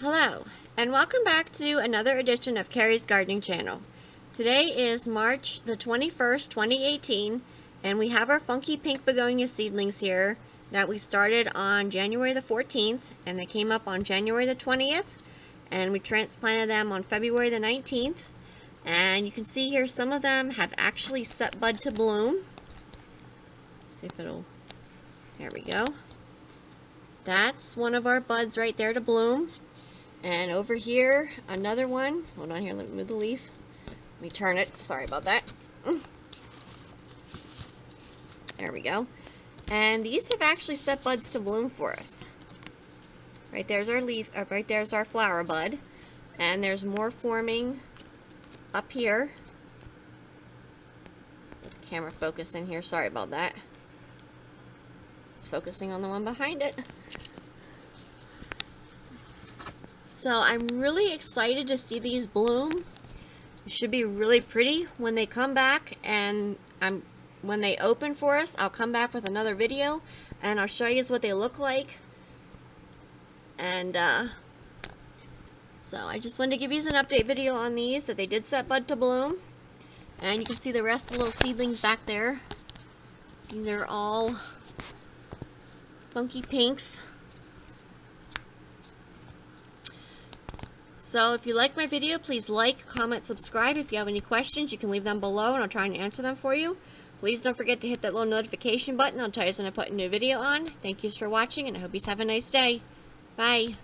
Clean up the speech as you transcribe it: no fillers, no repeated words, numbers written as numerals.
Hello, and welcome back to another edition of Carrie's Gardening Channel. Today is March the 21st, 2018, and we have our funky pink begonia seedlings here that we started on January the 14th, and they came up on January the 20th, and we transplanted them on February the 19th. And you can see here some of them have actually set bud to bloom. Let's see if it'll, there we go. That's one of our buds right there to bloom. And over here, another one. Hold on here, let me move the leaf. Let me turn it. Sorry about that. There we go. And these have actually set buds to bloom for us. Right there's our leaf, right there's our flower bud. And there's more forming up here. Let's let the camera focus in here. Sorry about that. It's focusing on the one behind it. So I'm really excited to see these bloom. It should be really pretty when they come back, and when they open for us, I'll come back with another video and I'll show you what they look like. And so I just wanted to give you an update video on these, that they did set bud to bloom. And you can see the rest of the little seedlings back there. These are all funky pinks. So if you like my video, please like, comment, subscribe. If you have any questions, you can leave them below and I'll try and answer them for you. Please don't forget to hit that little notification button. I'll tell you when I put a new video on. Thank you for watching, and I hope you have a nice day. Bye.